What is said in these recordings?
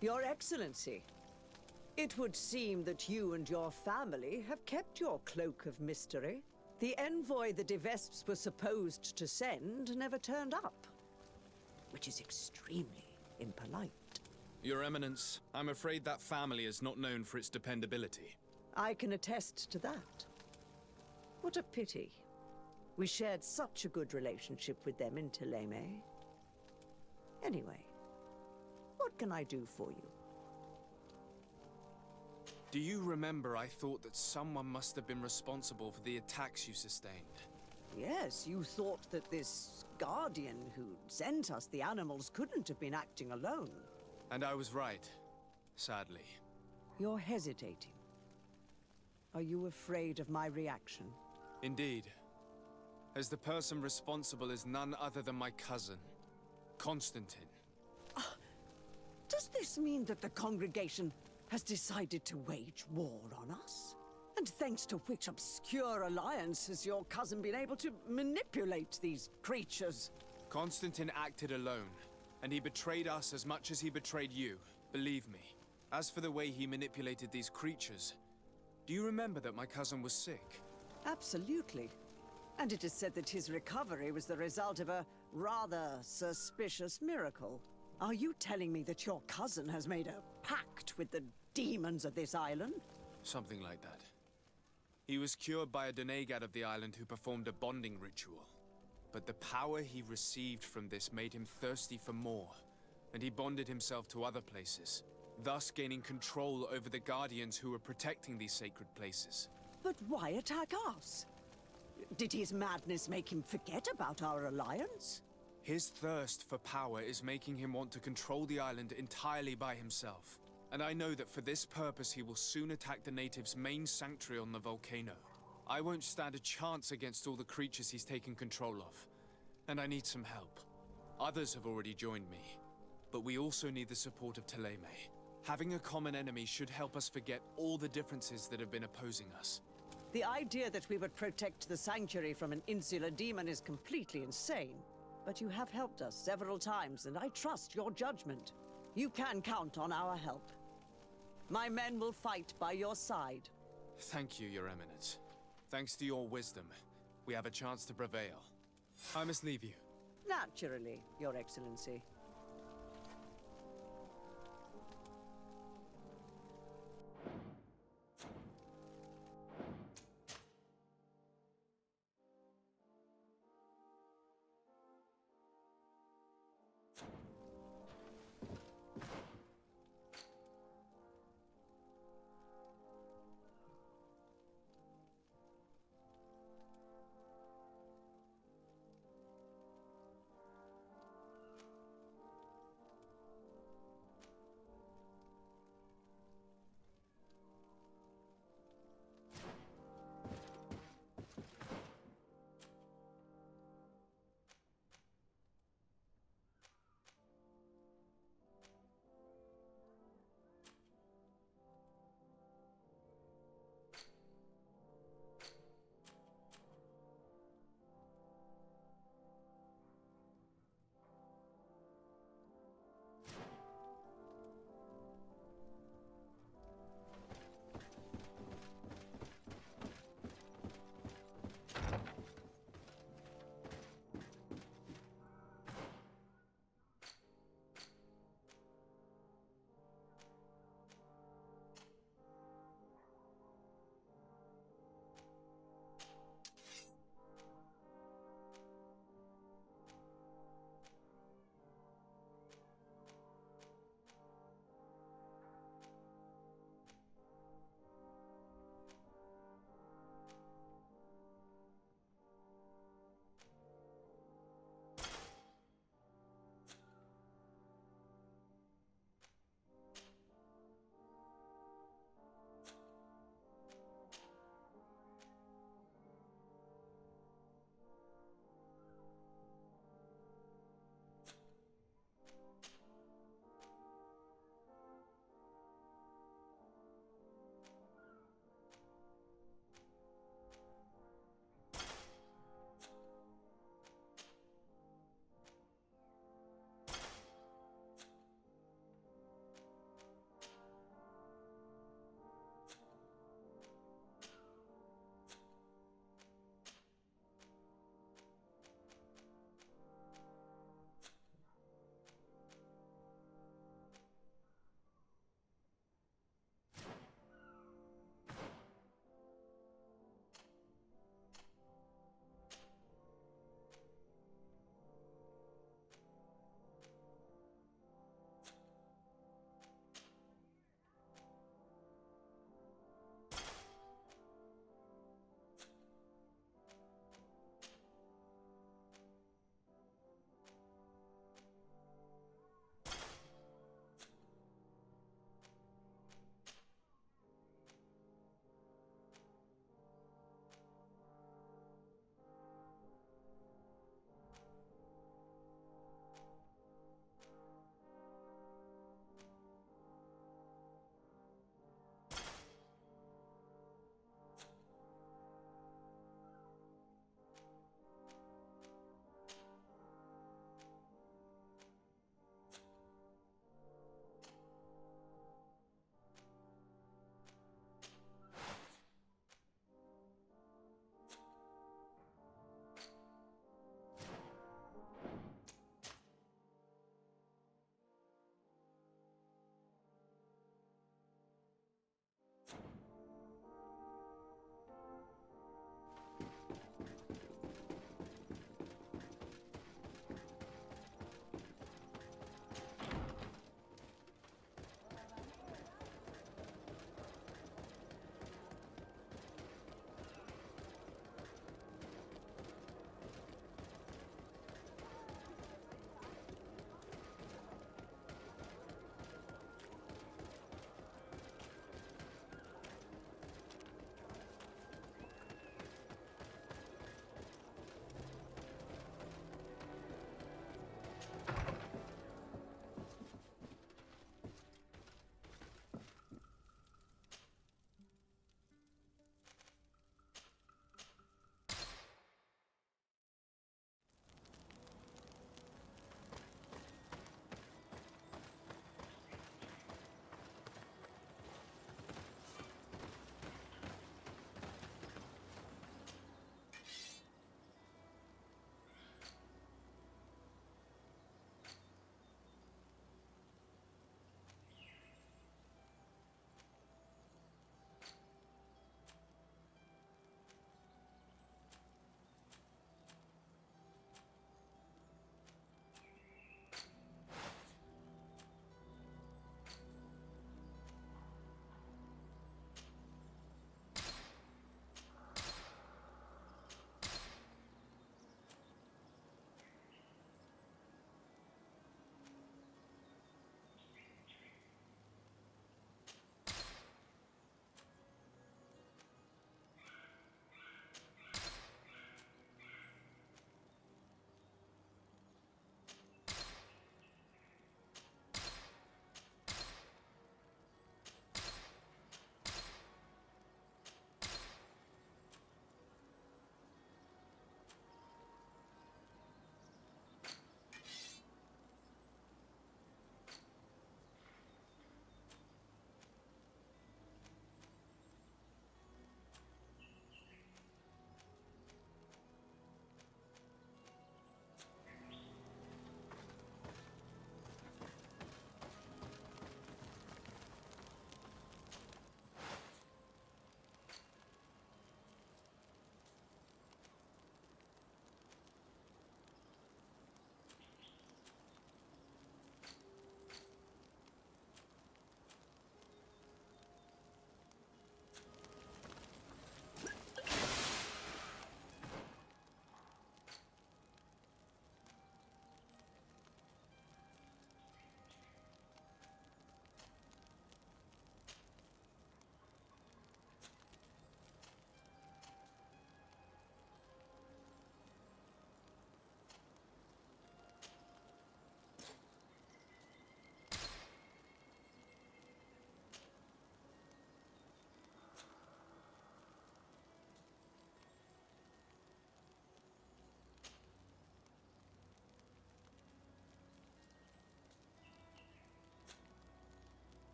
Your Excellency, it would seem that you and your family have kept your cloak of mystery. The envoy the De Vesps were supposed to send never turned up, which is extremely impolite. Your Eminence, I'm afraid that family is not known for its dependability. I can attest to that. What a pity. We shared such a good relationship with them in Thélème. Anyway, what can I do for you? Do you remember I thought that someone must have been responsible for the attacks you sustained? Yes, you thought that this guardian who sent us the animals couldn't have been acting alone. And I was right, sadly. You're hesitating. Are you afraid of my reaction? Indeed. As the person responsible is none other than my cousin, Constantine. Does this mean that the congregation has decided to wage war on us? And thanks to which obscure alliance has your cousin been able to manipulate these creatures? Constantine acted alone, and he betrayed us as much as he betrayed you, believe me. As for the way he manipulated these creatures, do you remember that my cousin was sick? Absolutely. And it is said that his recovery was the result of a rather suspicious miracle. Are you telling me that your cousin has made a pact with the demons of this island? Something like that. He was cured by a denegad of the island who performed a bonding ritual. But the power he received from this made him thirsty for more, and he bonded himself to other places, thus gaining control over the guardians who were protecting these sacred places. But why attack us? Did his madness make him forget about our alliance? His thirst for power is making him want to control the island entirely by himself. And I know that for this purpose he will soon attack the natives' main sanctuary on the volcano. I won't stand a chance against all the creatures he's taken control of. And I need some help. Others have already joined me. But we also need the support of Thélème. Having a common enemy should help us forget all the differences that have been opposing us. The idea that we would protect the sanctuary from an insular demon is completely insane. But you have helped us several times, and I trust your judgment. You can count on our help. My men will fight by your side. Thank you, Your Eminence. Thanks to your wisdom, we have a chance to prevail. I must leave you. Naturally, Your Excellency.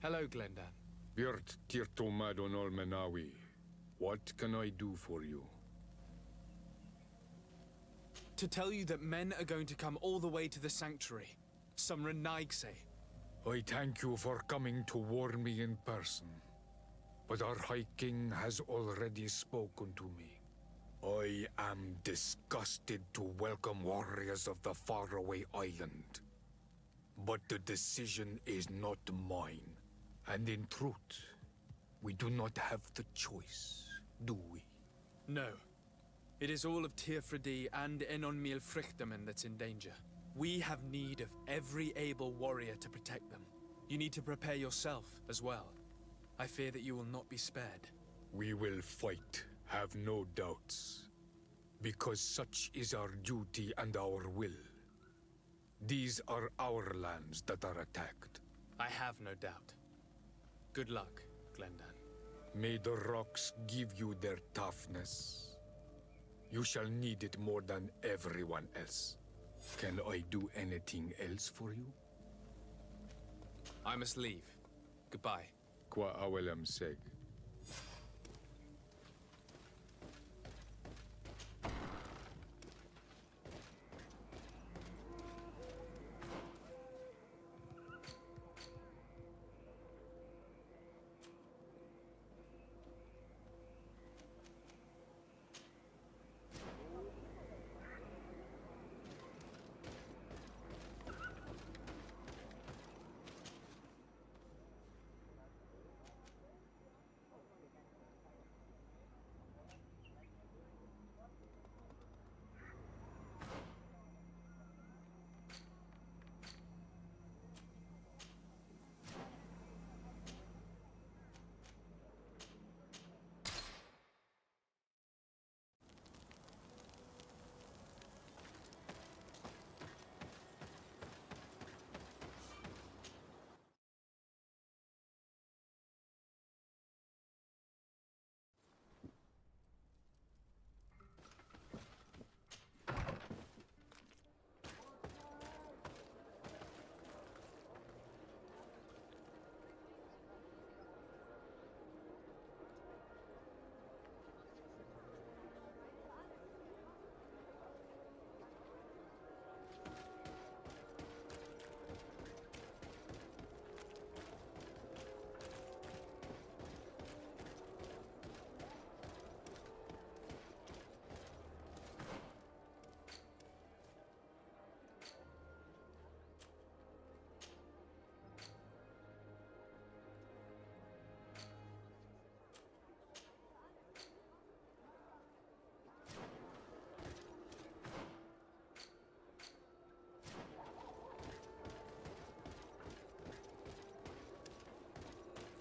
Hello, Glendan. Björt Tirto Madon Olmenawi. What can I do for you? To tell you that men are going to come all the way to the sanctuary. Some Renaigse. I thank you for coming to warn me in person. But our High King has already spoken to me. I am disgusted to welcome warriors of the faraway island. But the decision is not mine. And in truth, we do not have the choice, do we? No. It is all of Tirfredi and Enon Milfrichtemen that's in danger. We have need of every able warrior to protect them. You need to prepare yourself as well. I fear that you will not be spared. We will fight, have no doubts. Because such is our duty and our will. These are our lands that are attacked. I have no doubt. Good luck, Glendan. May the rocks give you their toughness. You shall need it more than everyone else. Can I do anything else for you? I must leave. Goodbye. Qua awelam seg.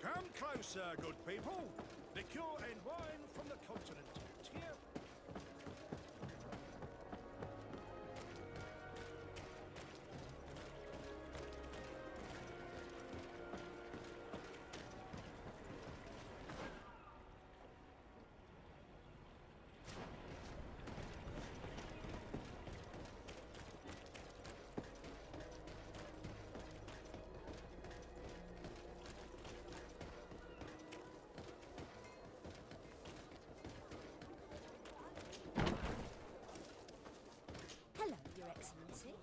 Come closer, good people. Liqueur and wine from the continent. Here. Hello, Your Excellency.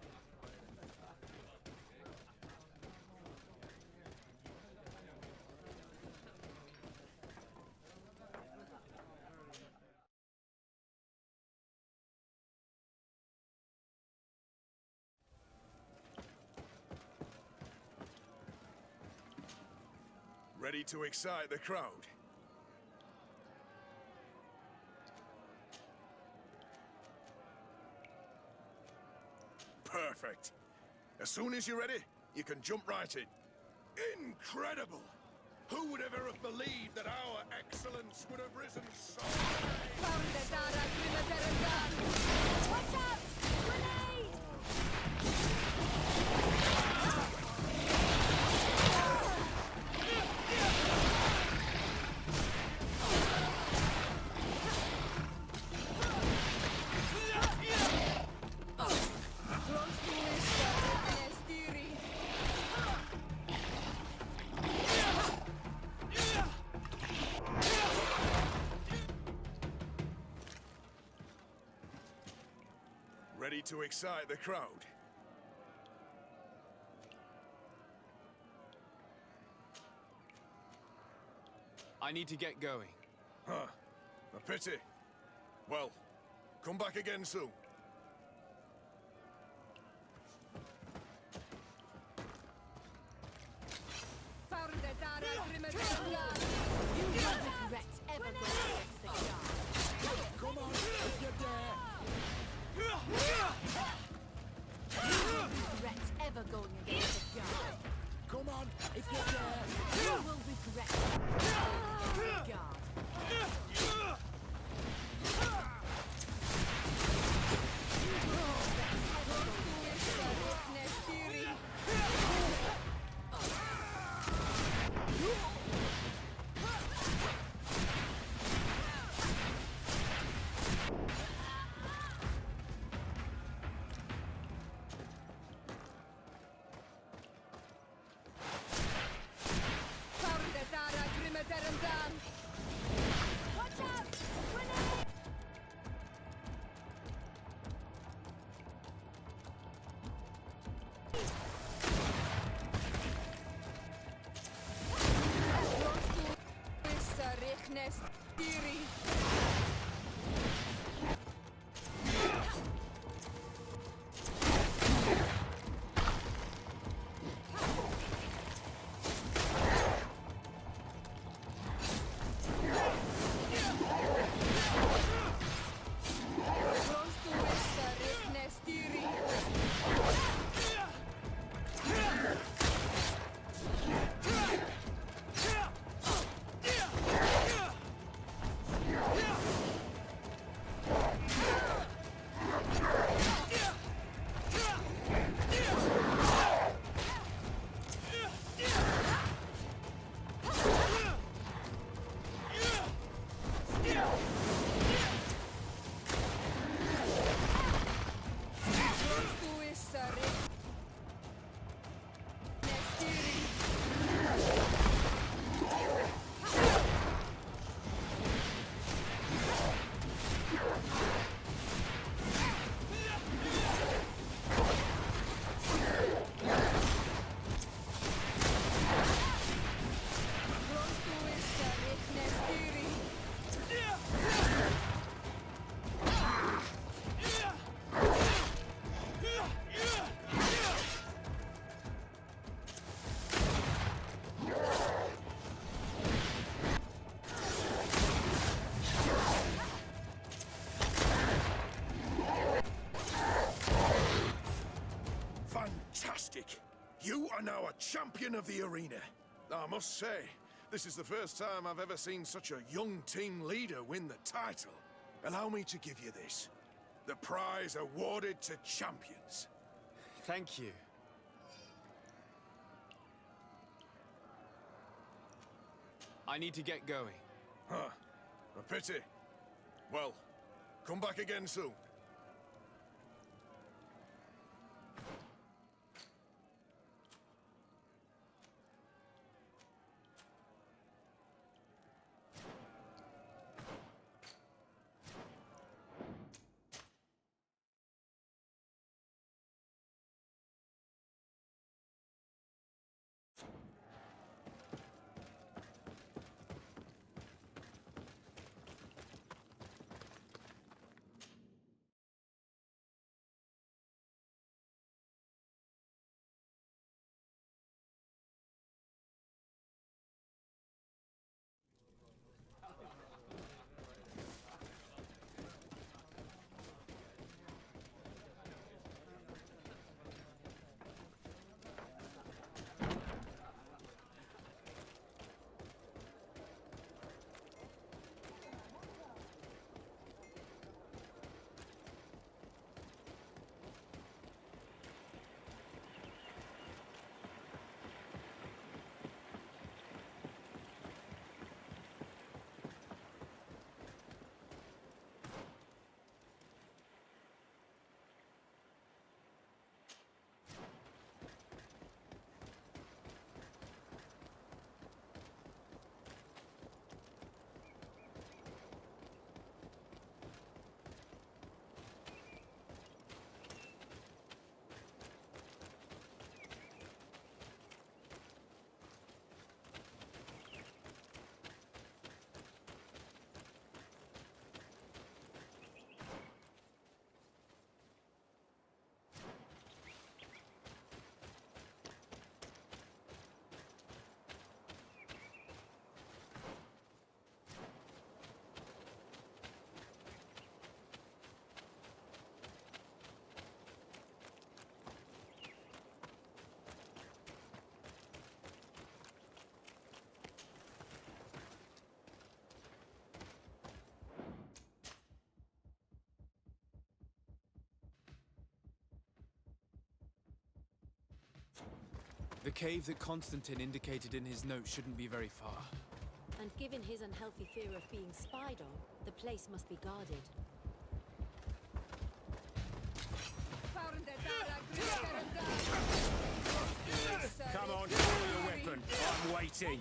Ready to excite the crowd? Perfect. As soon as you're ready, you can jump right in. Incredible! Who would ever have believed that our excellence would have risen so high? Watch out! Grenade! to excite the crowd. I need to get going. Huh. A pity. Well, come back again soon. You will regret ever going against the guard. Come on, if you dare! You will regret ever going against the guard. Come on, if you dare! You will regret ever going against the guard. Watch out! Grenade! Fantastic! You are now a champion of the arena. I must say, this is the first time I've ever seen such a young team leader win the title. Allow me to give you this. The prize awarded to champions. Thank you. I need to get going. Huh. A pity. Well, come back again soon. The cave that Constantine indicated in his note shouldn't be very far. And given his unhealthy fear of being spied on, the place must be guarded. Come on, draw your weapon. I'm waiting.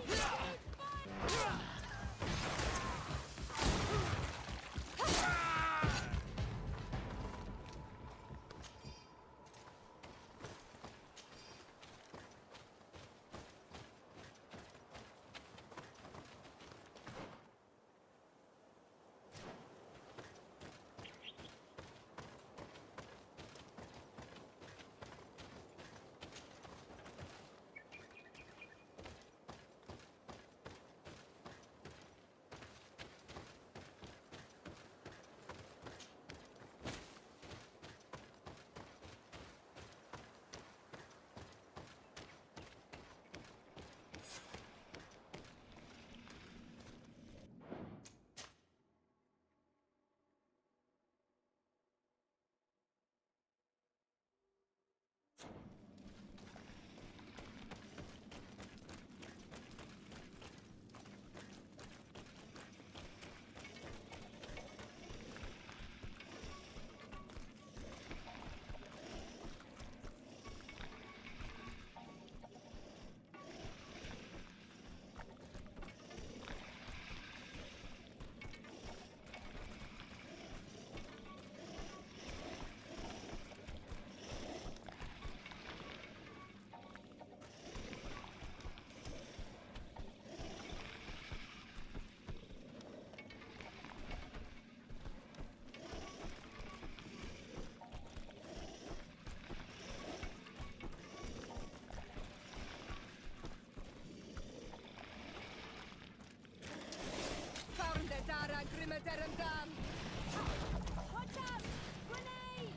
Watch out! Grenade!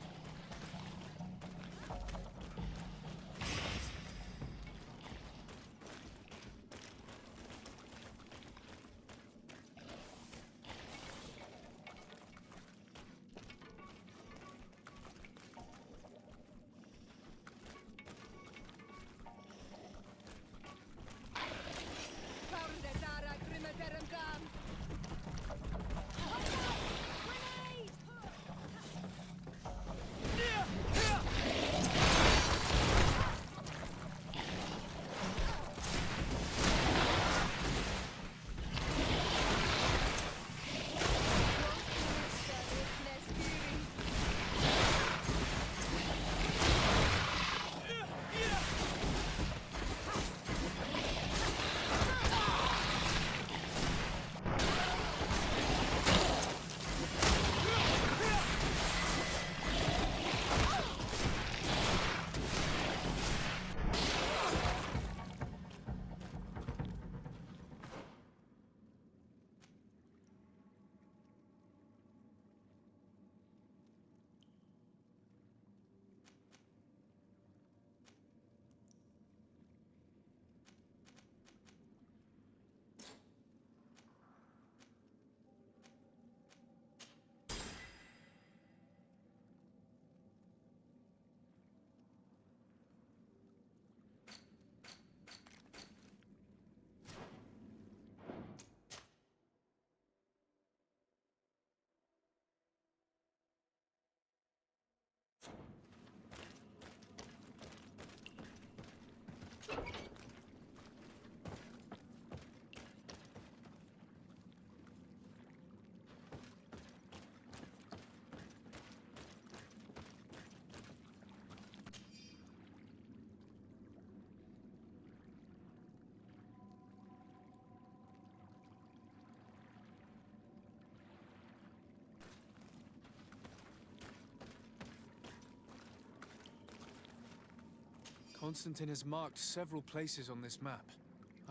Constantine has marked several places on this map.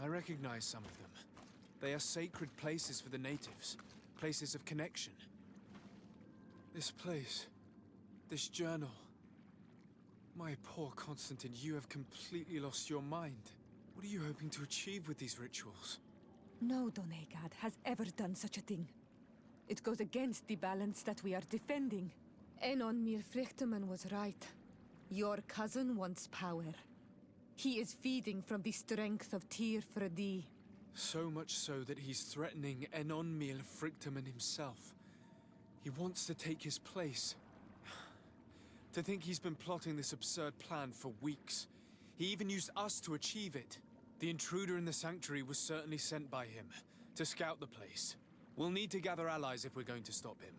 I recognize some of them. They are sacred places for the natives, places of connection. This place, this journal. My poor Constantine, you have completely lost your mind. What are you hoping to achieve with these rituals? No Donegad has ever done such a thing. It goes against the balance that we are defending. Enon Mir Frichtemann was right. Your cousin wants power. He is feeding from the strength of Tyr Fredi. So much so that he's threatening Enonmil Frictamen himself. He wants to take his place. To think he's been plotting this absurd plan for weeks. He even used us to achieve it. The intruder in the sanctuary was certainly sent by him, to scout the place. We'll need to gather allies if we're going to stop him.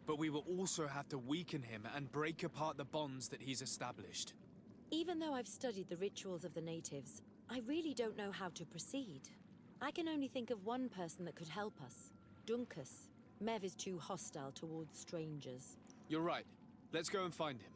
But we will also have to weaken him and break apart the bonds that he's established. Even though I've studied the rituals of the natives, I really don't know how to proceed. I can only think of one person that could help us. Dunkus. Mev is too hostile towards strangers. You're right. Let's go and find him.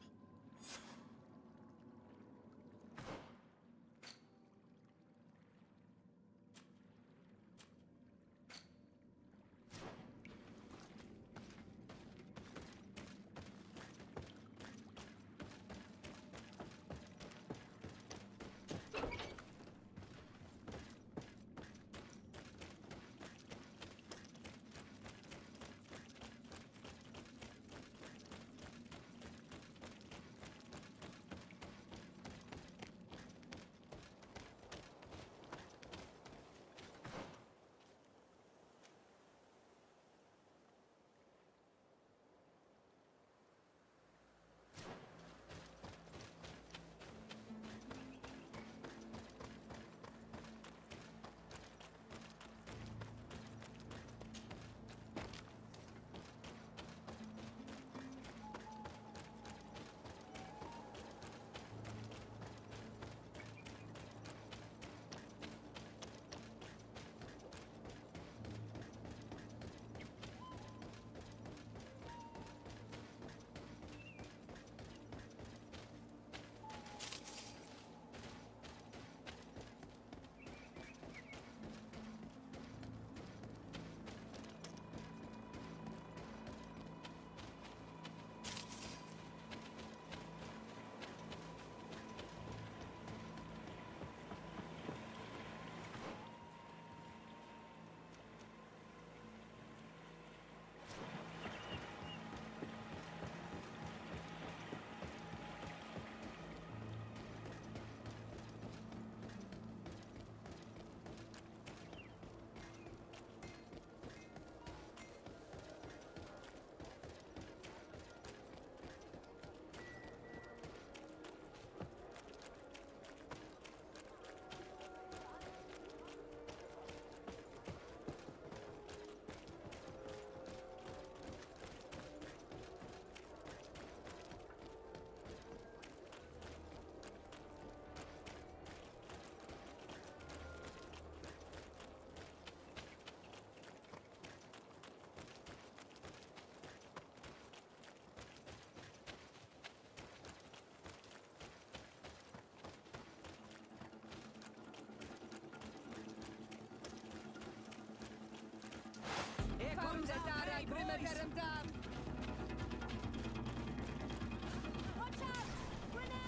Watch out! Grenade!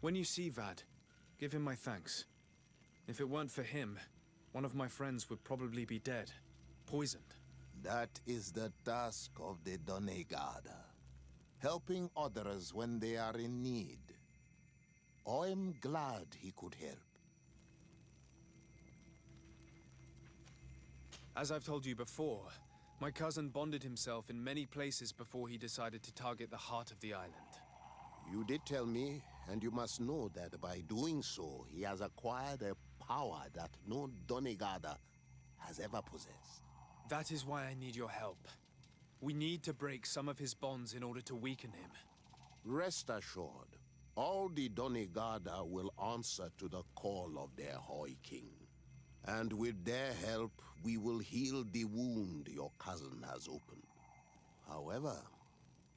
When you see Vad, give him my thanks. If it weren't for him, one of my friends would probably be dead, poisoned. That is the task of the Donegada. Helping others when they are in need. I am glad he could help. As I've told you before, my cousin bonded himself in many places before he decided to target the heart of the island. You did tell me, and you must know that by doing so, he has acquired a power that no Donegada has ever possessed. That is why I need your help. We need to break some of his bonds in order to weaken him. Rest assured, all the Donegada will answer to the call of their Hoi King. And with their help, we will heal the wound your cousin has opened. However,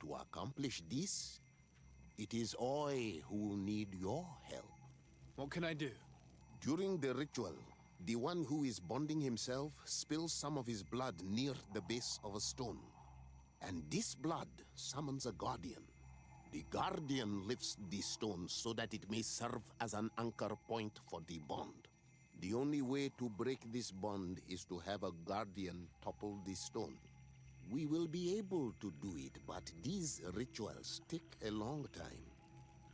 to accomplish this, it is I who will need your help. What can I do? During the ritual, the one who is bonding himself spills some of his blood near the base of a stone. And this blood summons a guardian. The guardian lifts the stone so that it may serve as an anchor point for the bond. The only way to break this bond is to have a guardian topple the stone. We will be able to do it, but these rituals take a long time.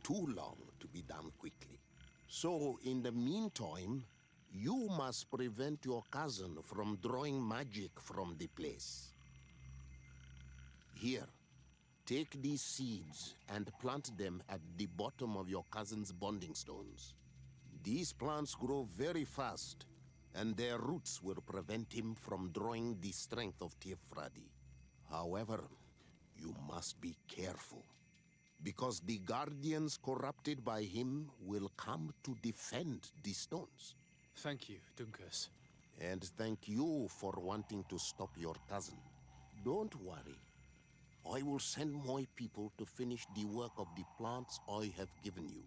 Too long to be done quickly. So, in the meantime, you must prevent your cousin from drawing magic from the place. Here, take these seeds and plant them at the bottom of your cousin's bonding stones. These plants grow very fast, and their roots will prevent him from drawing the strength of Tiefradi. However, you must be careful, because the guardians corrupted by him will come to defend the stones. Thank you, Dunkus. And thank you for wanting to stop your cousin. Don't worry. I will send my people to finish the work of the plants I have given you.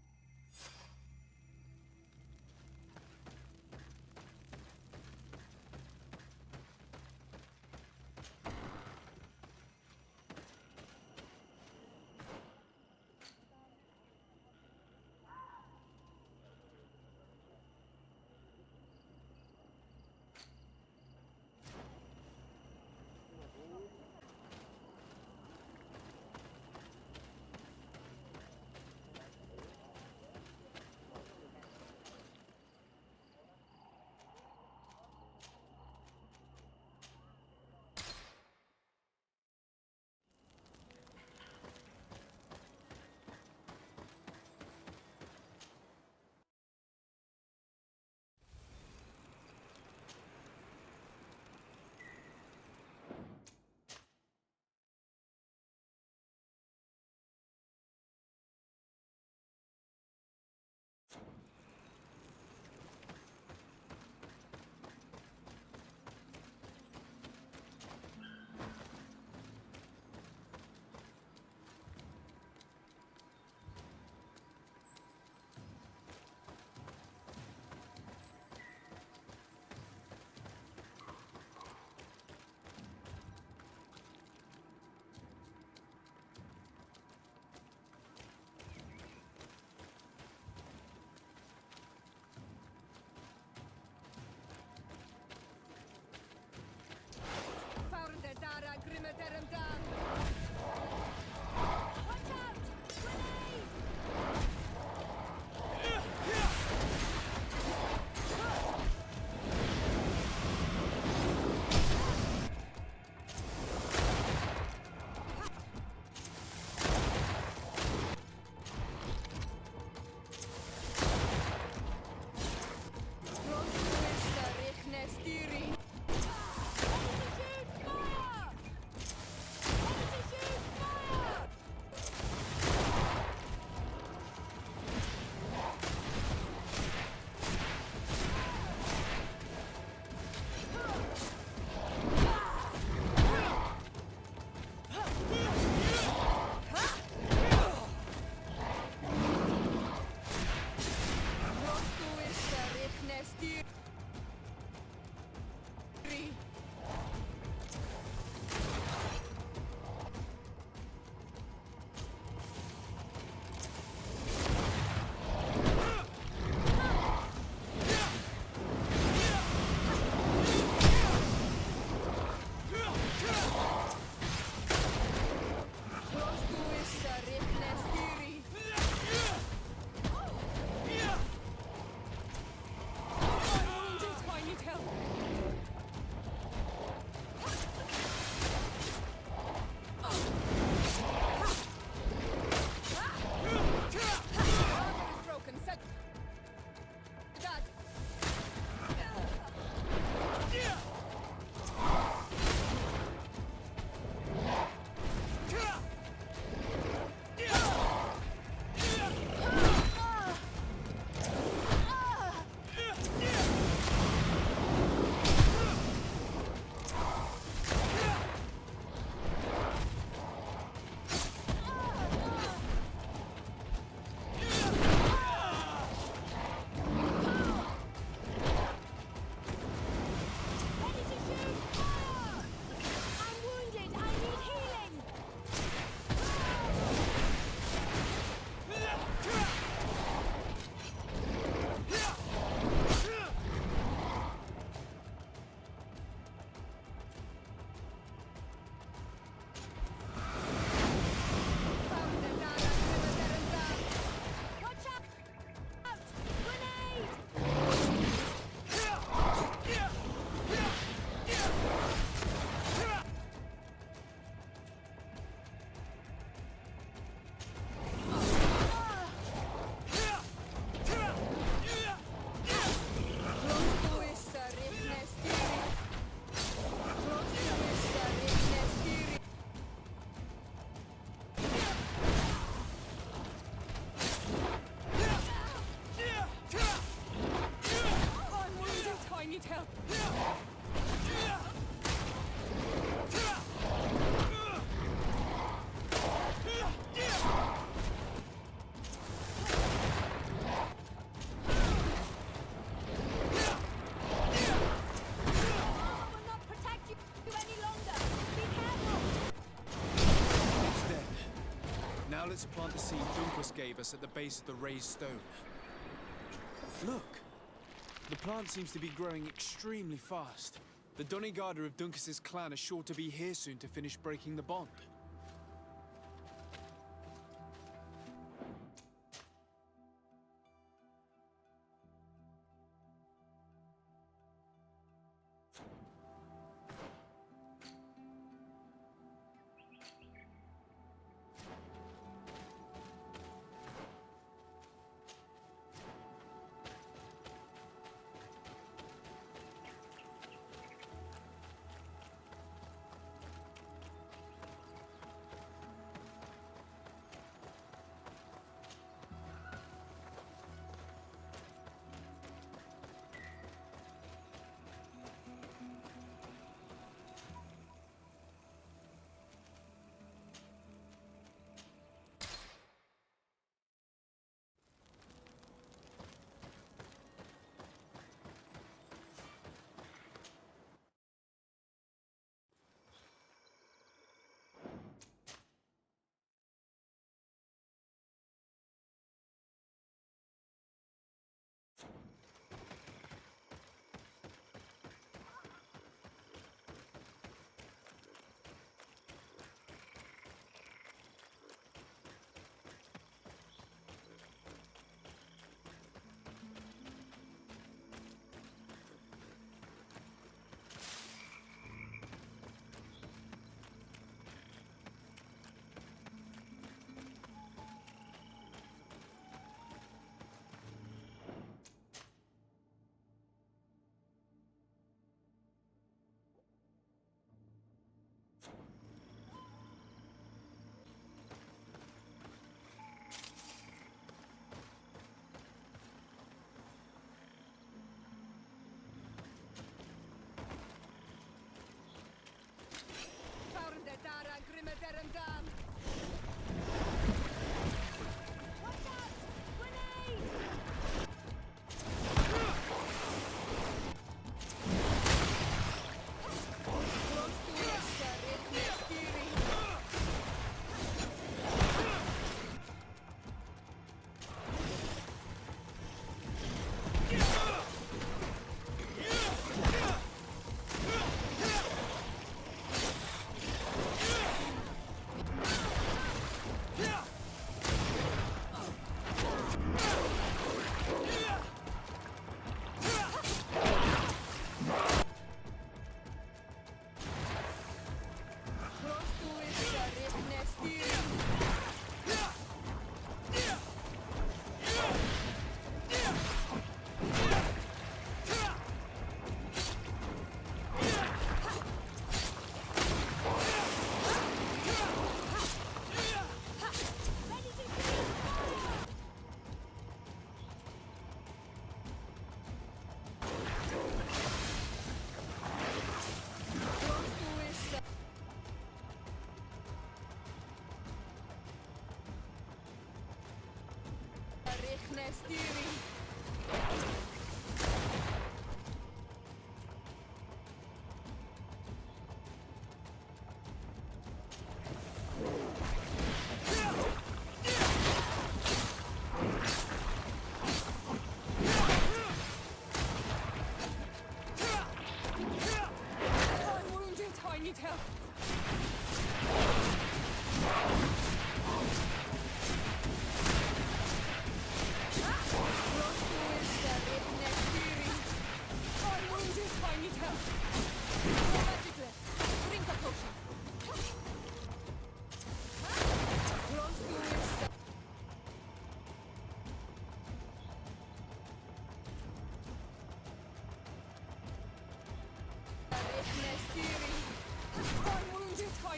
let's plant the seed Dunkus gave us at the base of the raised stone. Look! The plant seems to be growing extremely fast. The Donigarda of Dunkus's clan are sure to be here soon to finish breaking the bond.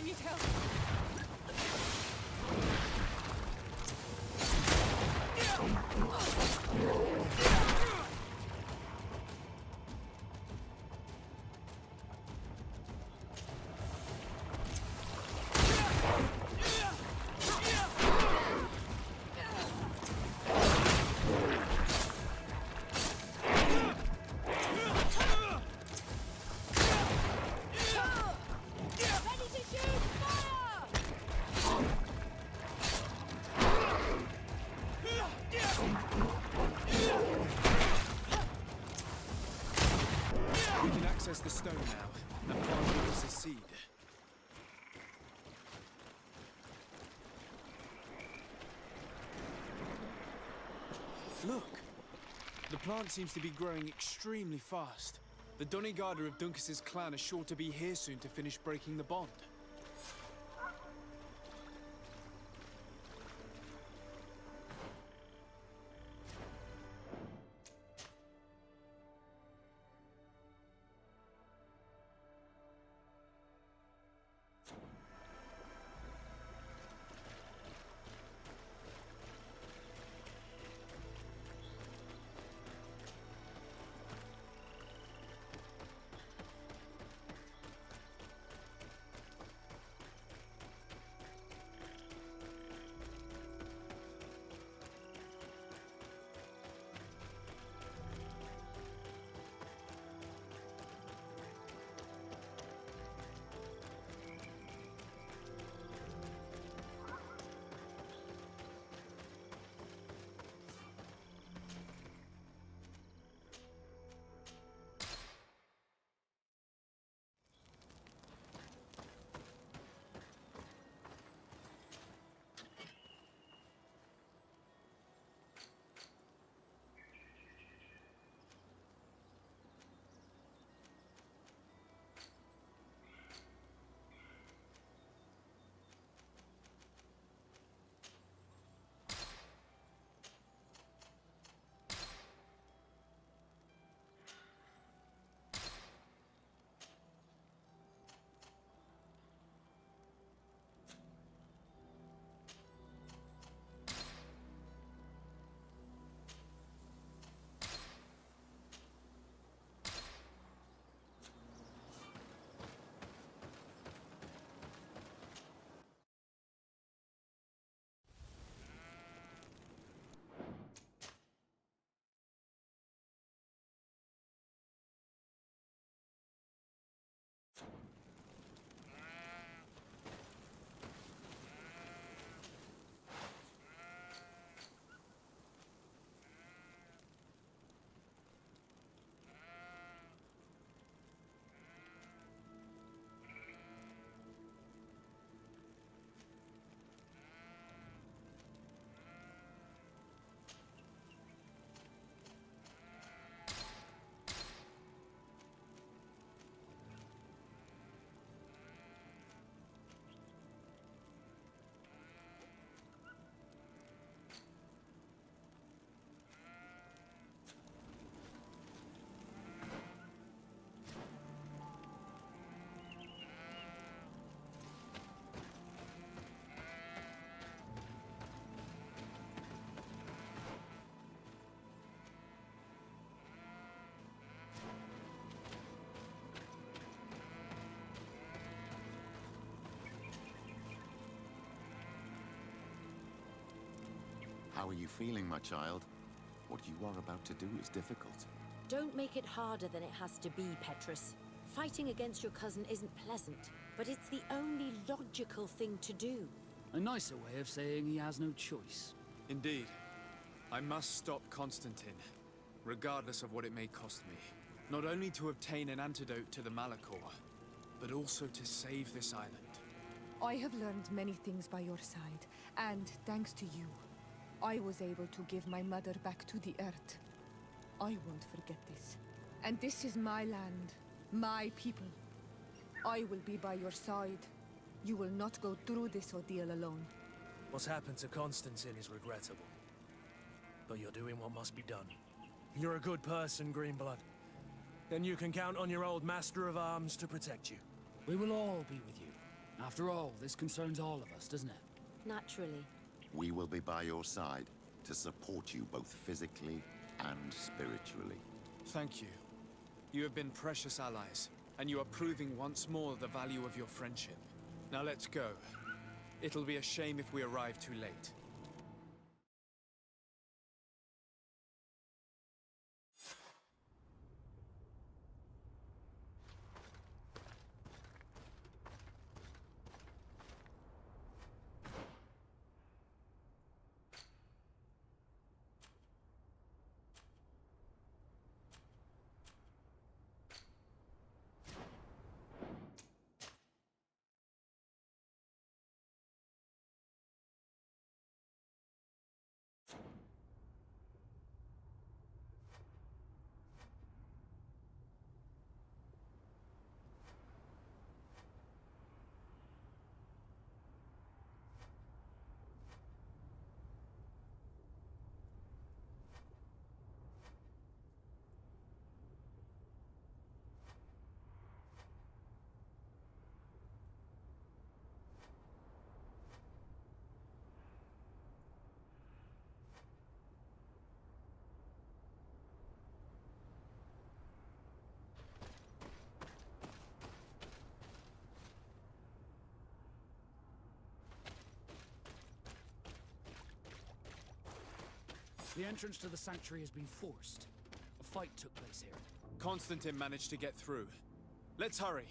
Ready to shoot! Fire! Look! The plant seems to be growing extremely fast. The Donegada of Duncas's clan are sure to be here soon to finish breaking the bond. How are you feeling, my child? What you are about to do is difficult. Don't make it harder than it has to be, Petrus. Fighting against your cousin isn't pleasant, but it's the only logical thing to do. A nicer way of saying he has no choice. Indeed. I must stop Constantine, regardless of what it may cost me. Not only to obtain an antidote to the Malachor, but also to save this island. I have learned many things by your side, and thanks to you, I was able to give my mother back to the earth. I won't forget this. And this is my land, my people. I will be by your side. You will not go through this ordeal alone. What's happened to Constantine is regrettable. But you're doing what must be done. You're a good person, Greenblood. Then you can count on your old master of arms to protect you. We will all be with you. After all, this concerns all of us, doesn't it? Naturally. We will be by your side to support you both physically and spiritually. Thank you. You have been precious allies, and you are proving once more the value of your friendship. Now let's go. It'll be a shame if we arrive too late. The entrance to the sanctuary has been forced. A fight took place here. Constantine managed to get through. Let's hurry.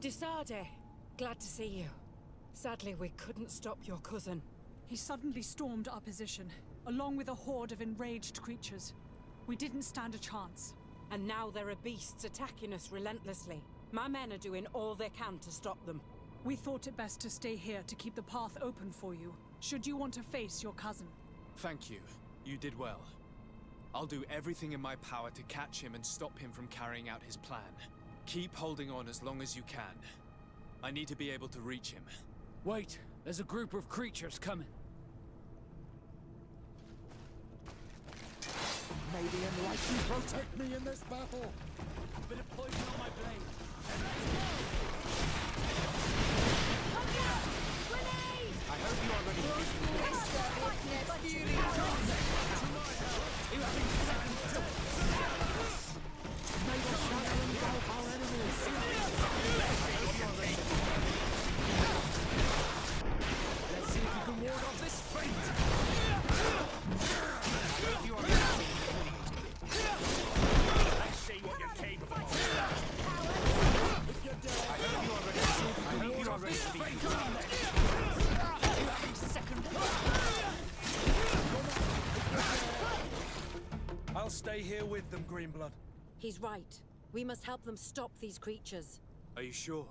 Disade, glad to see you. Sadly, we couldn't stop your cousin. He suddenly stormed our position, along with a horde of enraged creatures. We didn't stand a chance. And now there are beasts attacking us relentlessly. My men are doing all they can to stop them. We thought it best to stay here to keep the path open for you, should you want to face your cousin. Thank you. You did well. I'll do everything in my power to catch him and stop him from carrying out his plan. Keep holding on as long as you can. I need to be able to reach him. Wait, there's a group of creatures coming. May the enlightened protect me in this battle! Bit of poison on my blade. I hope you are ready to May the shadow engulf our enemies! Let's see if you can ward off this fate! Let's see what you're capable of. If you're dead, I hope you are ready. I hope you are ready to be I'll stay here with them, Greenblood. He's right. We must help them stop these creatures. Are you sure?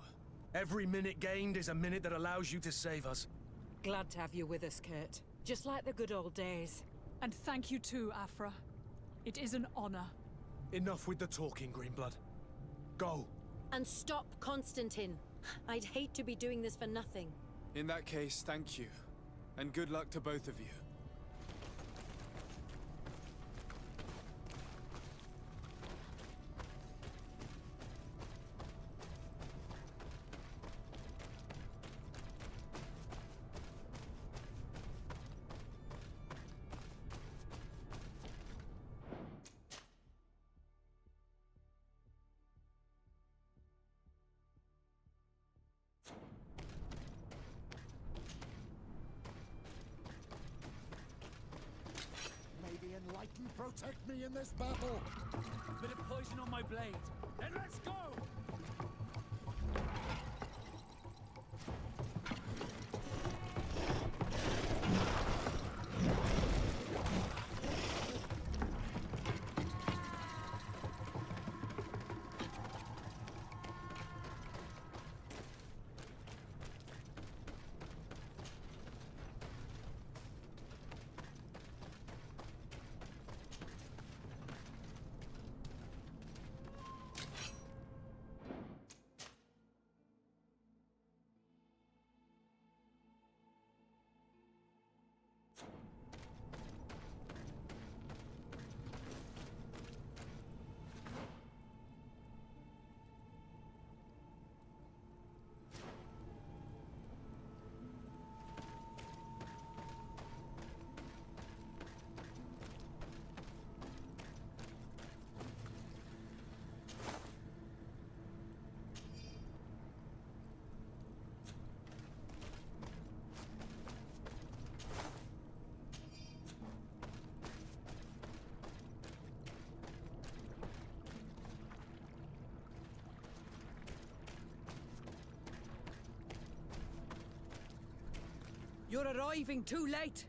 Every minute gained is a minute that allows you to save us. Glad to have you with us, Kurt. Just like the good old days. And thank you too, Afra. It is an honor. Enough with the talking, Greenblood. Go. And stop Constantine. I'd hate to be doing this for nothing. In that case, thank you. And good luck to both of you. May the enlightened protect me in this battle! Bit of poison on my blade. Then let's go! You're arriving too late.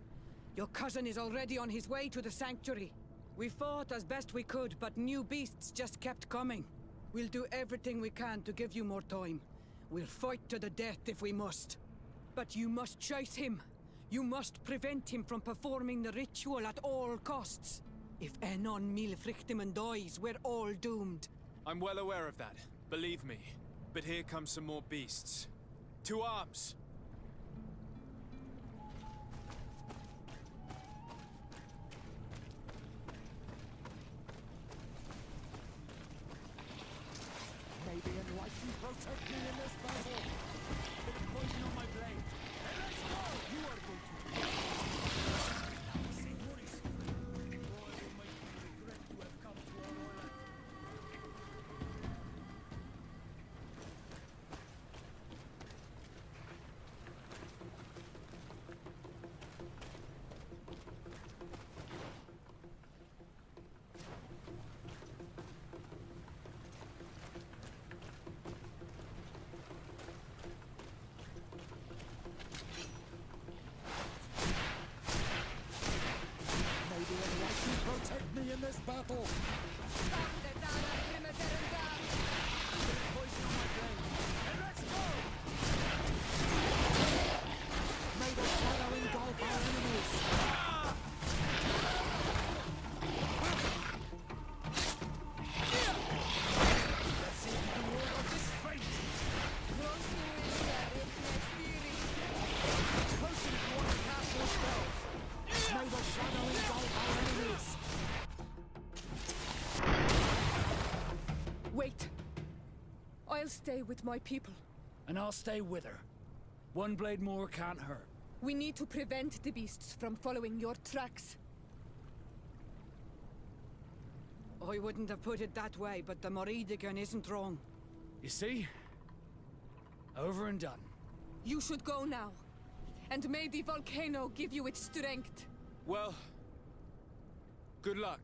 Your cousin is already on his way to the sanctuary. We fought as best we could, but new beasts just kept coming. We'll do everything we can to give you more time. We'll fight to the death if we must. But you must chase him. You must prevent him from performing the ritual at all costs. If Enon Milfrichtiman dies, we're all doomed. I'm well aware of that, believe me. But here come some more beasts. To arms! May the enlightened protect me in this battle. Put a poison on my blade. And let's go! You are going to... Señores, Roy will make me regret to have come to our island. May the enlightened protect me in this battle. Poison on my blade. And let's go! May the shadow engulf our enemies. Let's see the war of this fate. Closer if you want to cast your spells. May the shadow engulf our enemies. Wait. I'll stay with my people. And I'll stay with her. One blade more can't hurt. We need to prevent the beasts from following your tracks. I wouldn't have put it that way, but the Moridigan isn't wrong. You see? Over and done. You should go now. And may the volcano give you its strength. Well, good luck.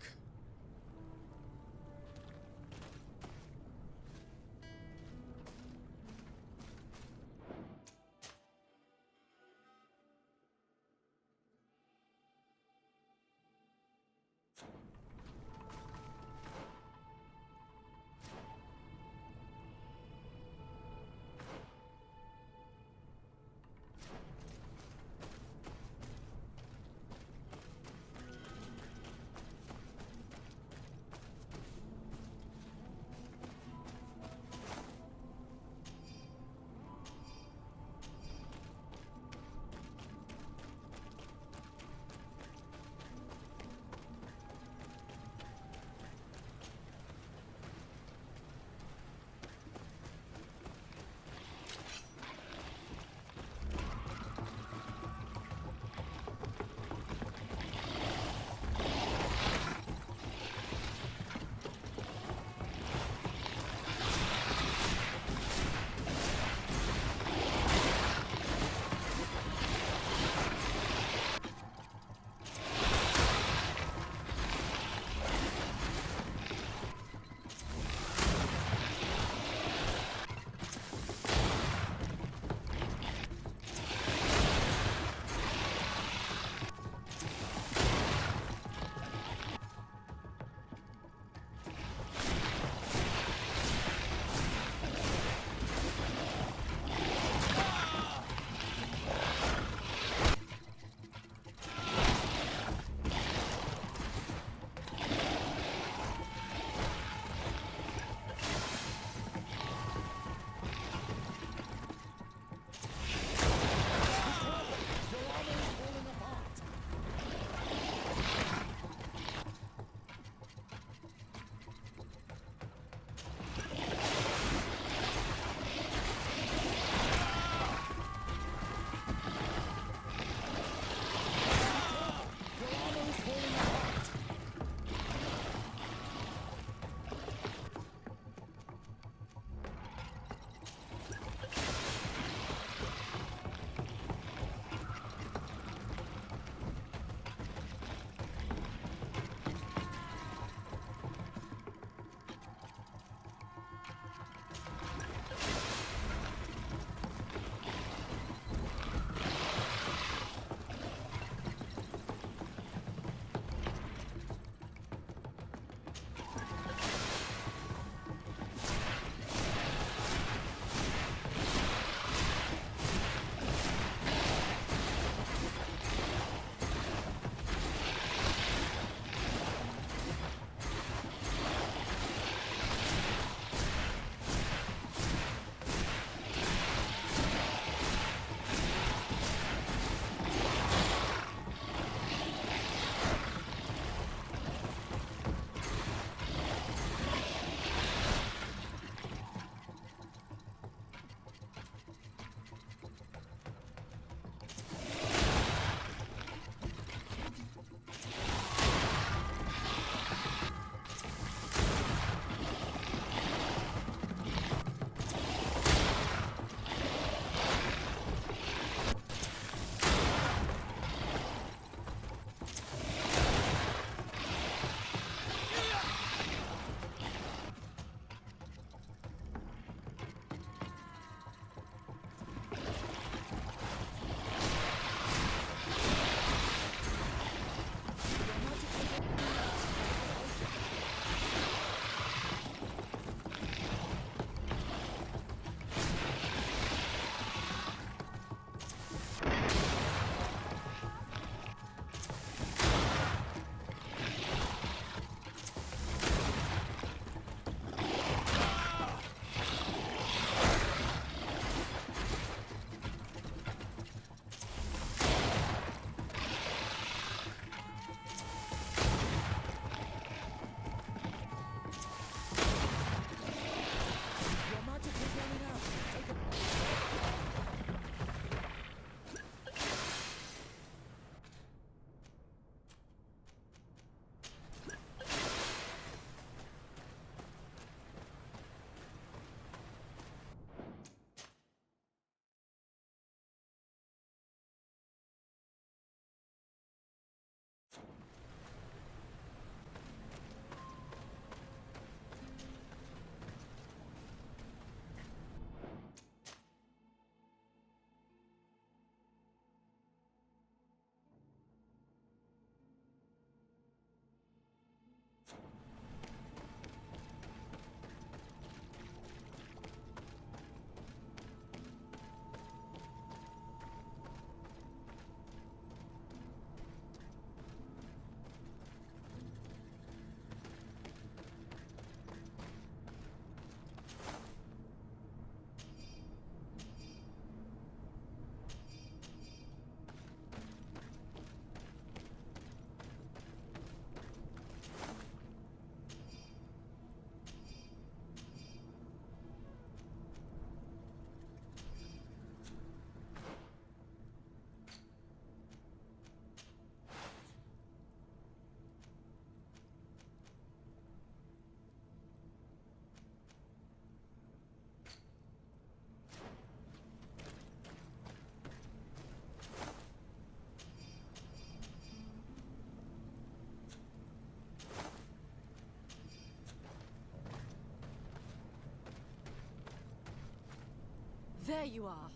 There you are.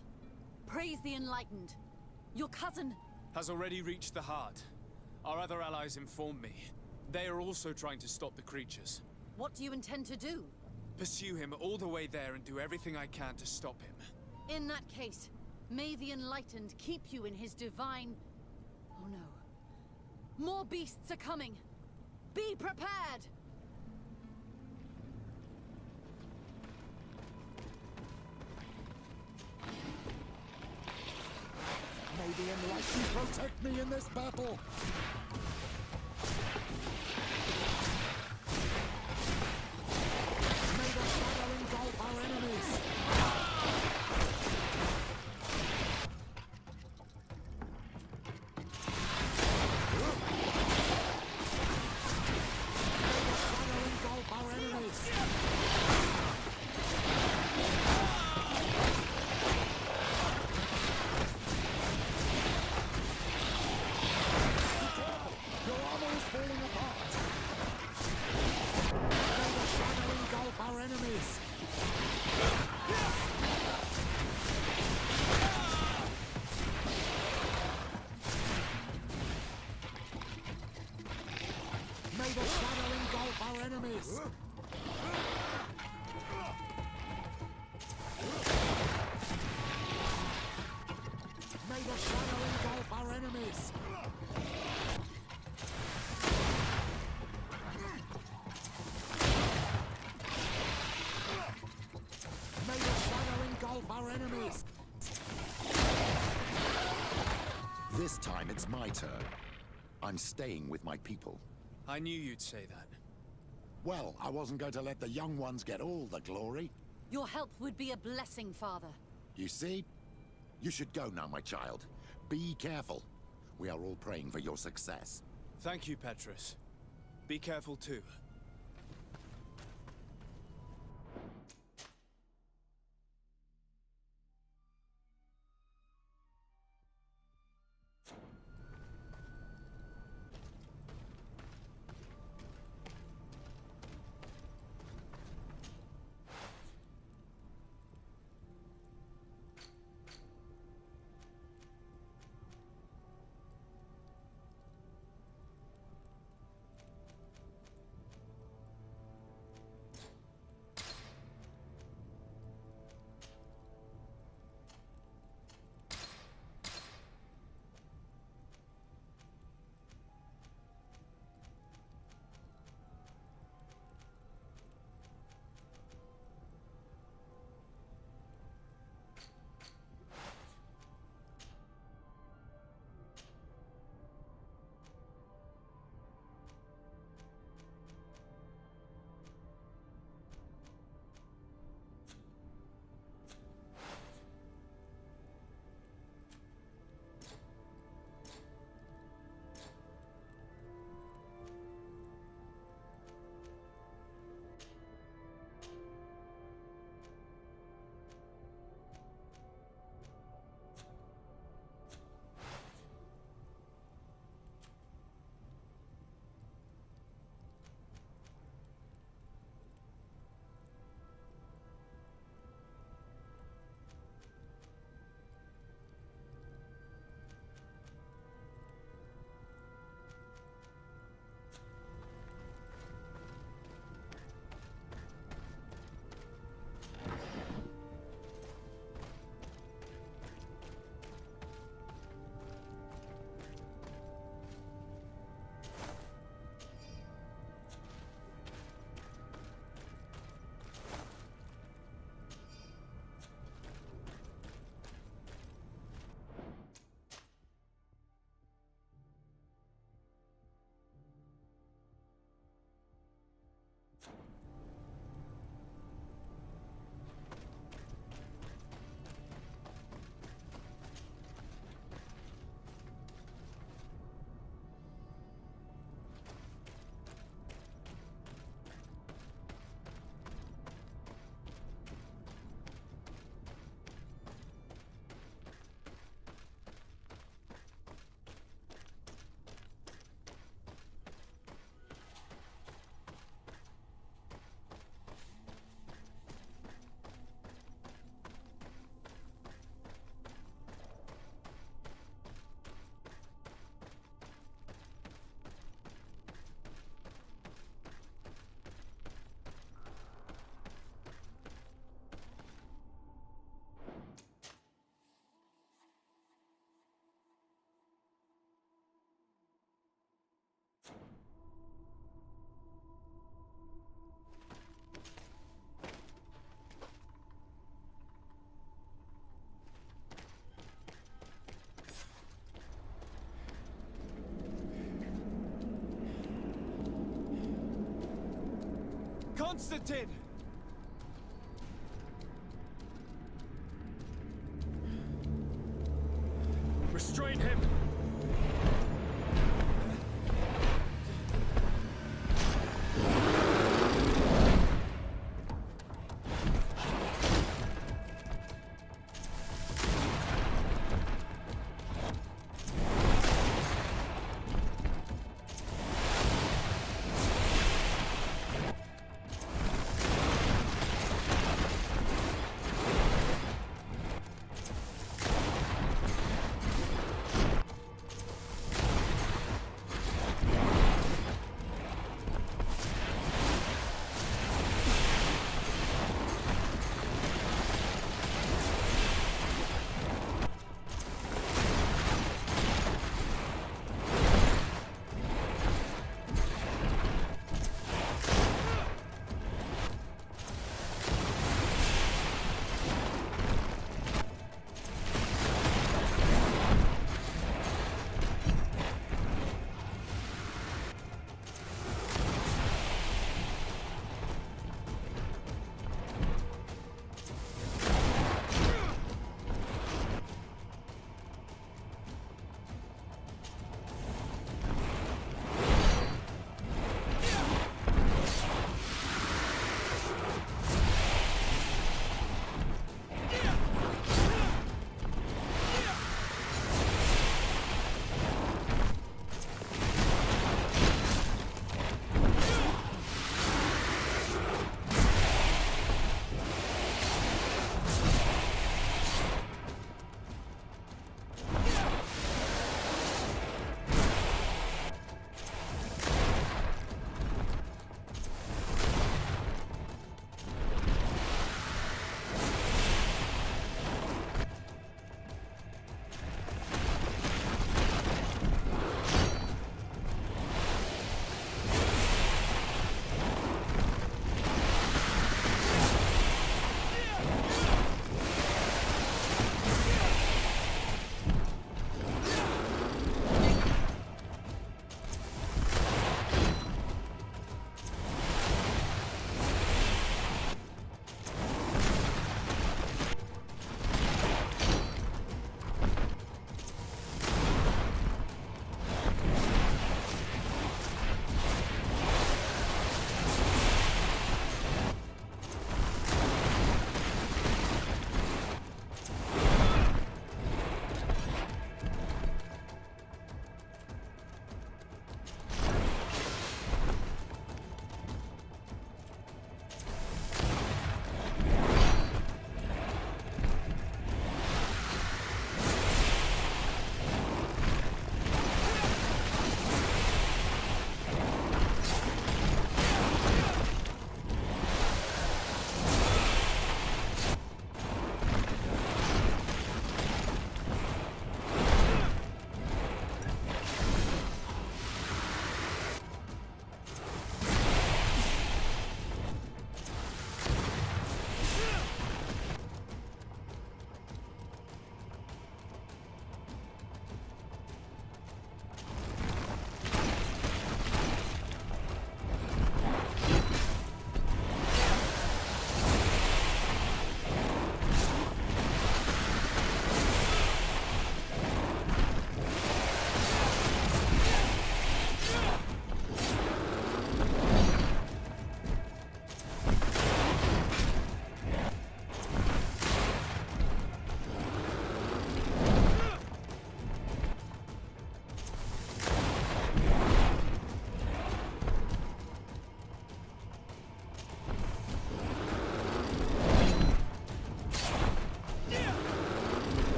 Praise the Enlightened. Your cousin... has already reached the heart. Our other allies informed me. They are also trying to stop the creatures. What do you intend to do? Pursue him all the way there and do everything I can to stop him. In that case, may the Enlightened keep you in his divine... Oh no. More beasts are coming! Be prepared! May the Enlightened protect me in this battle! May the shadow engulf our enemies! This time it's my turn. I'm staying with my people. I knew you'd say that. Well, I wasn't going to let the young ones get all the glory. Your help would be a blessing, Father. You see? You should go now, my child. Be careful. We are all praying for your success. Thank you, Petrus. Be careful too. Constantine! Restrain him!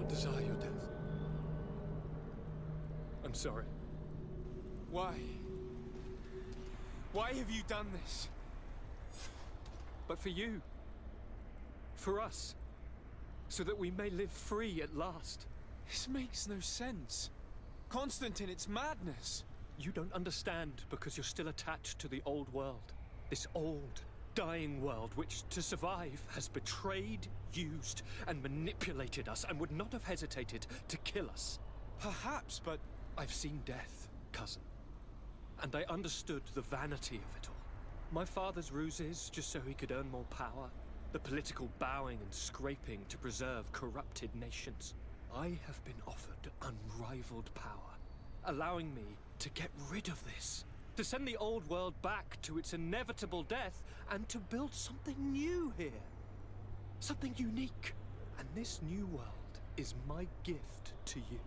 desire your death. I'm sorry. Why? Why have you done this? But for you. For us. So that we may live free at last. This makes no sense. Constantine, it's madness. You don't understand because you're still attached to the old world. This old, dying world which, to survive, has betrayed, used, and manipulated us and would not have hesitated to kill us. Perhaps, but I've seen death, cousin. And I understood the vanity of it all. My father's ruses just so he could earn more power. The political bowing and scraping to preserve corrupted nations. I have been offered unrivaled power, allowing me to get rid of this. To send the old world back to its inevitable death and to build something new here. Something unique. And this new world is my gift to you.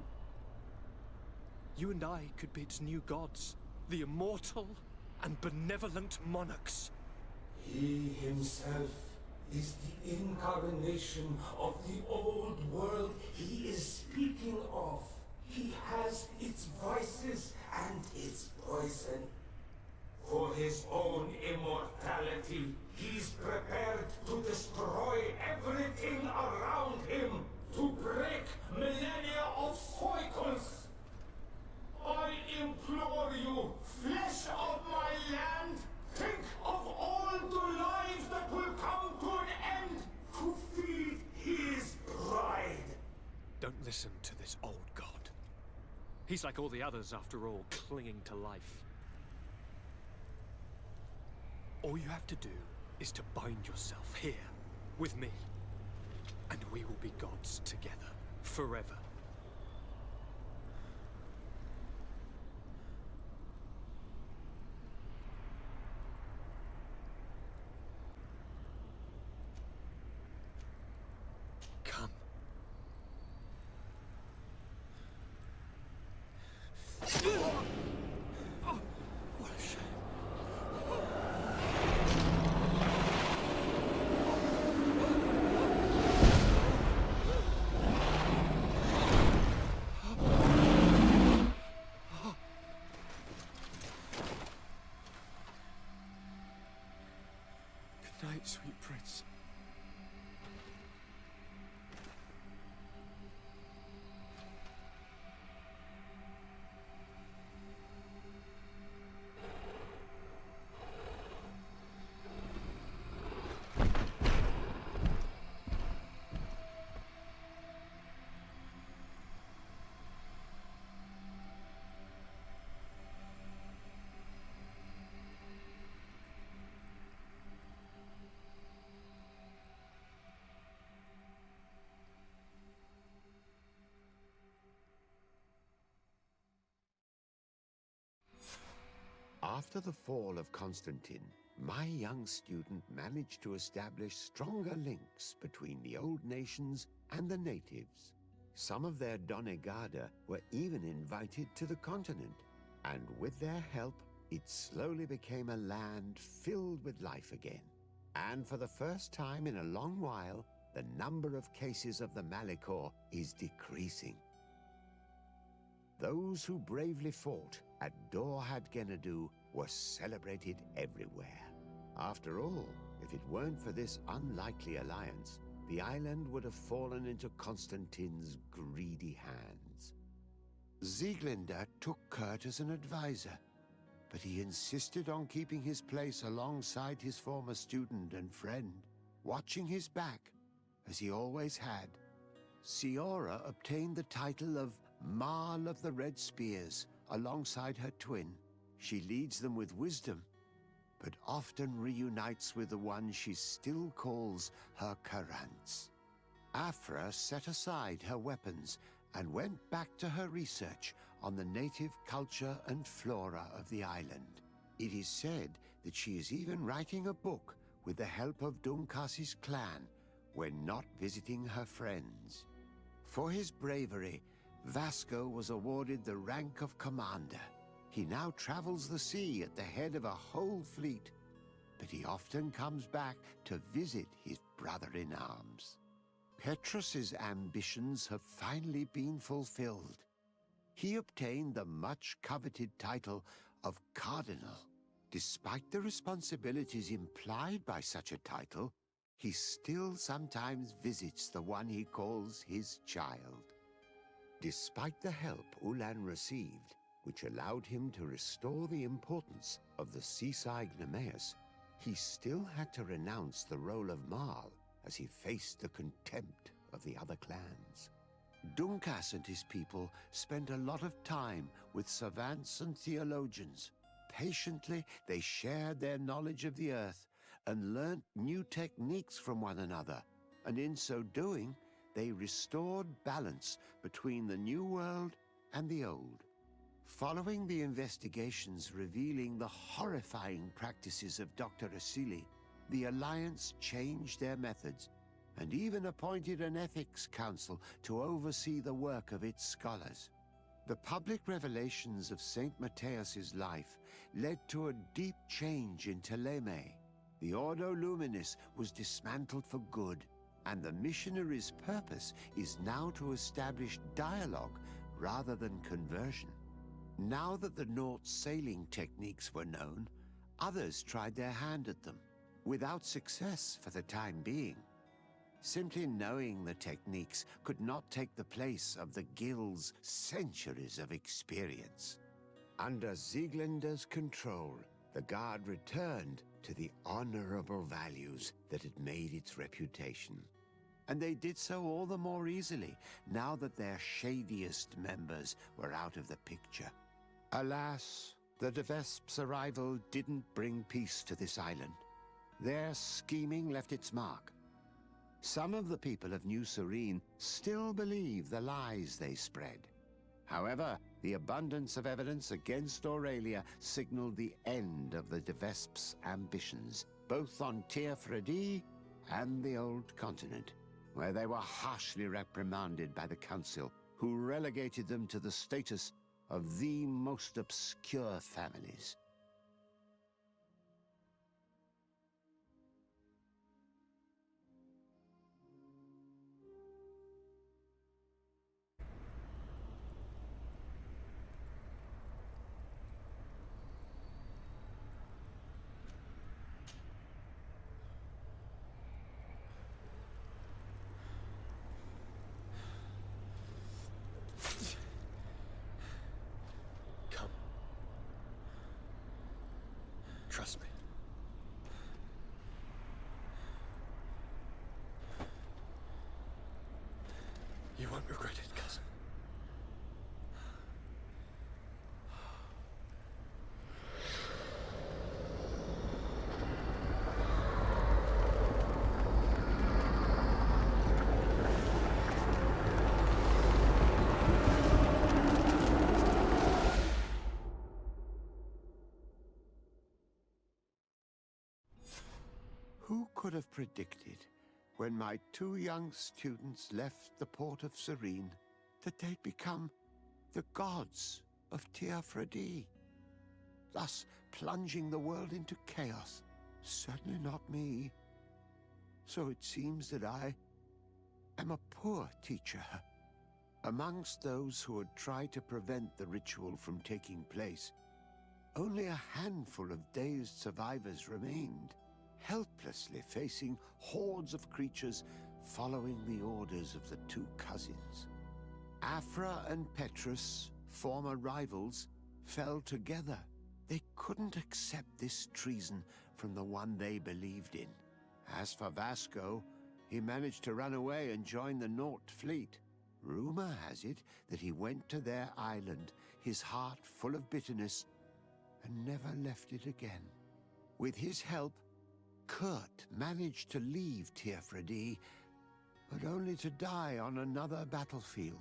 You and I could be its new gods, the immortal and benevolent monarchs. He himself is the incarnation of the old world he is speaking of. He has its vices and its poison. For his own immortality, he's prepared to destroy everything around him, to break millennia of cycles. I implore you, flesh of my land, think of all the lives that will come to an end to feed his pride. Don't listen to this old god. He's like all the others, after all, clinging to life. All you have to do is to bind yourself here, with me. And we will be gods together, forever. Come. Oh, what a shame. Good night, sweet prince. After the fall of Constantine, my young student managed to establish stronger links between the old nations and the natives. Some of their donegada were even invited to the continent, and with their help, it slowly became a land filled with life again. And for the first time in a long while, the number of cases of the Malichor is decreasing. Those who bravely fought at Dorhad Genadu were celebrated everywhere. After all, if it weren't for this unlikely alliance, the island would have fallen into Constantine's greedy hands. Sieglinde took Kurt as an advisor, but he insisted on keeping his place alongside his former student and friend, watching his back, as he always had. Siora obtained the title of Marl of the Red Spears alongside her twin. She leads them with wisdom, but often reunites with the one she still calls her Karants. Afra set aside her weapons and went back to her research on the native culture and flora of the island. It is said that she is even writing a book with the help of Dunkas's clan when not visiting her friends. For his bravery, Vasco was awarded the rank of commander. He now travels the sea at the head of a whole fleet, but he often comes back to visit his brother-in-arms. Petrus's ambitions have finally been fulfilled. He obtained the much-coveted title of Cardinal. Despite the responsibilities implied by such a title, he still sometimes visits the one he calls his child. Despite the help Ulan received, which allowed him to restore the importance of the seaside Nemeus, he still had to renounce the role of Marl as he faced the contempt of the other clans. Dunkas and his people spent a lot of time with savants and theologians. Patiently, they shared their knowledge of the earth and learnt new techniques from one another, and in so doing, they restored balance between the new world and the old. Following the investigations revealing the horrifying practices of Dr. Asili, the Alliance changed their methods and even appointed an ethics council to oversee the work of its scholars. The public revelations of Saint Matthias's life led to a deep change in Teleme. The Ordo Luminis was dismantled for good, and the missionaries' purpose is now to establish dialogue rather than conversion. Now that the Naut's sailing techniques were known, others tried their hand at them, without success for the time being. Simply knowing the techniques could not take the place of the Guild's centuries of experience. Under Sieglinder's control, the Guard returned to the honorable values that had made its reputation. And they did so all the more easily, now that their shadiest members were out of the picture. Alas, the De Vesp's arrival didn't bring peace to this island. Their scheming left its mark. Some of the people of New Serene still believe the lies they spread. However, the abundance of evidence against Aurelia signaled the end of the De Vesp's ambitions, both on Tir Fredi and the Old Continent, where they were harshly reprimanded by the Council, who relegated them to the status of the most obscure families. Trust me. You won't regret it, cousin. Who could have predicted, when my two young students left the port of Serene, that they'd become the gods of Tir Fredi, thus plunging the world into chaos? Certainly not me. So it seems that I am a poor teacher. Amongst those who had tried to prevent the ritual from taking place, only a handful of dazed survivors remained, helplessly facing hordes of creatures following the orders of the two cousins. Afra and Petrus, former rivals, fell together. They couldn't accept this treason from the one they believed in. As for Vasco, he managed to run away and join the Naut fleet. Rumor has it that he went to their island, his heart full of bitterness, and never left it again. With his help, Kurt managed to leave Tir Fredi, but only to die on another battlefield.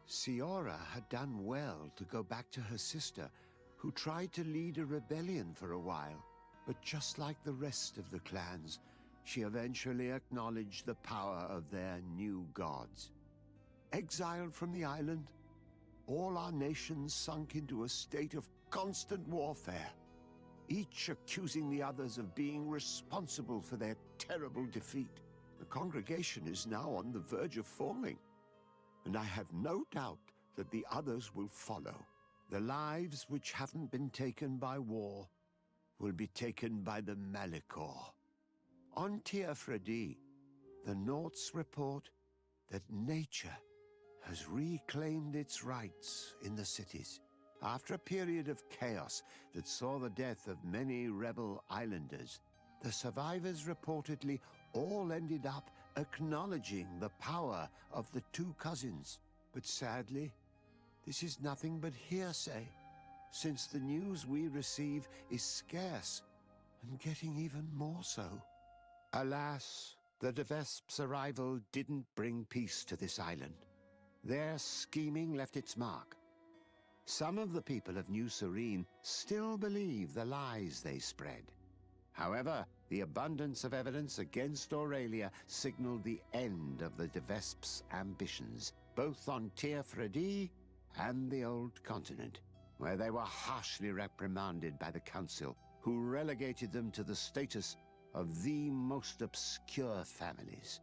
Siora had done well to go back to her sister, who tried to lead a rebellion for a while, but just like the rest of the clans, she eventually acknowledged the power of their new gods. Exiled from the island, all our nations sunk into a state of constant warfare, each accusing the others of being responsible for their terrible defeat. The congregation is now on the verge of falling, and I have no doubt that the others will follow. The lives which haven't been taken by war will be taken by the Malicor. On Teofredi, the Norts report that nature has reclaimed its rights in the cities. After a period of chaos that saw the death of many rebel islanders, the survivors reportedly all ended up acknowledging the power of the two cousins. But sadly, this is nothing but hearsay, since the news we receive is scarce, and getting even more so. Alas, the De Vesp's arrival didn't bring peace to this island. Their scheming left its mark. Some of the people of New Serene still believe the lies they spread. However, the abundance of evidence against Aurelia signaled the end of the De Vesp's ambitions, both on Teofredi and the Old Continent, where they were harshly reprimanded by the Council, who relegated them to the status of the most obscure families.